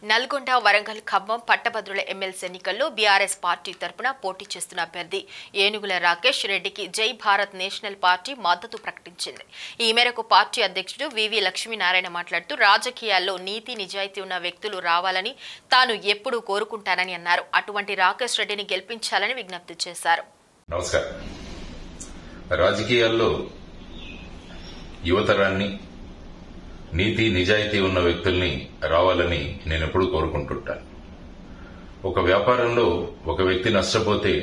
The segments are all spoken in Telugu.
నల్గొండ, వరంగల్, ఖమ్మం పట్టభద్రుల ఎమ్మెల్సీ ఎన్నికల్లో బీఆర్ఎస్ పార్టీ తరపున పోటీ చేస్తున్న అభ్యర్థి ఏనుగుల రాకేష్ రెడ్డికి జై భారత్ నేషనల్ పార్టీ మద్దతు ప్రకటించింది. ఈ మేరకు పార్టీ అధ్యక్షుడు వివి లక్ష్మీనారాయణ మాట్లాడుతూ రాజకీయాల్లో నీతి నిజాయితీ ఉన్న వ్యక్తులు రావాలని తాను ఎప్పుడూ కోరుకుంటానని అన్నారు. అటువంటి రాకేష్ రెడ్డిని గెలిపించాలని విజ్ఞప్తి చేశారు. నమస్కారం. రాజకీయాల్లో యువతరాన్ని నీతి నిజాయితీ ఉన్న వ్యక్తుల్ని రావాలని నేను ఎప్పుడూ కోరుకుంటుంటాను. ఒక వ్యాపారంలో ఒక వ్యక్తి నష్టపోతే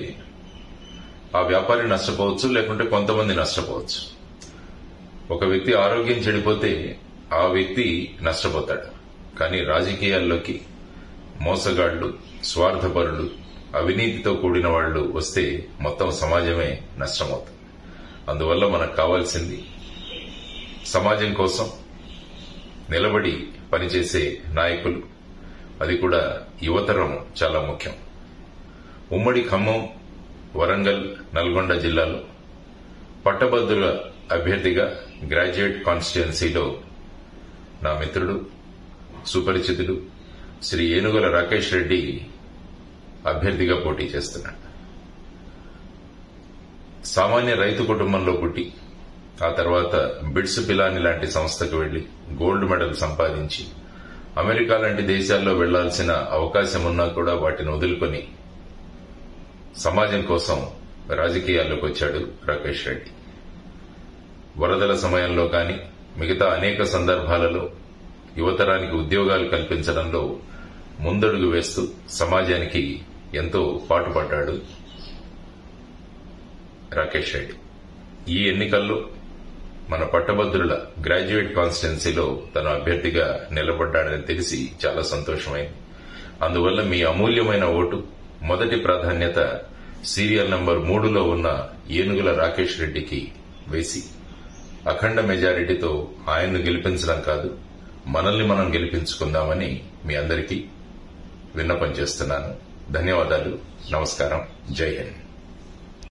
ఆ వ్యాపారి నష్టపోవచ్చు, లేకుంటే కొంతమంది నష్టపోవచ్చు. ఒక వ్యక్తి ఆరోగ్యం చెడిపోతే ఆ వ్యక్తి నష్టపోతాడు. కానీ రాజకీయాల్లోకి మోసగాళ్లు, స్వార్థపరులు, అవినీతితో కూడిన వాళ్లు వస్తే మొత్తం సమాజమే నష్టమవుతుంది. అందువల్ల మనకు కావాల్సింది సమాజం కోసం నిలబడి పనిచేసే నాయకులు, అది కూడా యువతరం చాలా ముఖ్యం. ఉమ్మడి ఖమ్మం, వరంగల్, నల్గొండ జిల్లాలో పట్టభద్రుల అభ్యర్థిగా గ్రాడ్యుయేట్ కాన్స్టిట్యుయెన్సీలో నా మిత్రుడు, సుపరిచితుడు శ్రీ ఏనుగుల రాకేష్ రెడ్డి అభ్యర్థిగా పోటీ చేస్తున్నాడు. సామాన్య రైతు కుటుంబంలో పుట్టి ఆ తర్వాత బిట్స్ పిలాని లాంటి సంస్థకు వెళ్లి గోల్డ్ మెడల్ సంపాదించి అమెరికా లాంటి దేశాల్లో వెళ్లాల్సిన అవకాశం ఉన్నా కూడా వాటిని వదులుకొని సమాజం కోసం రాజకీయాల్లోకి వచ్చాడు రాకేష్ రెడ్డి. వరదల సమయంలో కానీ మిగతా అనేక సందర్భాలలో యువతరానికి ఉద్యోగాలు కల్పించడంలో ముందడుగు వేస్తూ సమాజానికి ఎంతో పాటుపడ్డాడు రాకేష్ రెడ్డి. ఈ ఎన్నికల్లో మన పట్టభద్రుల గ్రాడ్యుయేట్ కాన్స్టిట్యుయెన్సీలో తన అభ్యర్థిగా నిలబడ్డాడని తెలిసి చాలా సంతోషమైంది. అందువల్ల మీ అమూల్యమైన ఓటు మొదటి ప్రాధాన్యత సీరియల్ నంబర్ 3లో ఉన్న ఏనుగుల రాకేష్ రెడ్డికి వేసి అఖండ మెజారిటీతో ఆయన్ను గెలిపించడం కాదు, మనల్ని మనం గెలిపించుకుందామని మీ అందరికీ విన్నపం చేస్తున్నాను. ధన్యవాదాలు. నమస్కారం. జై హింద్.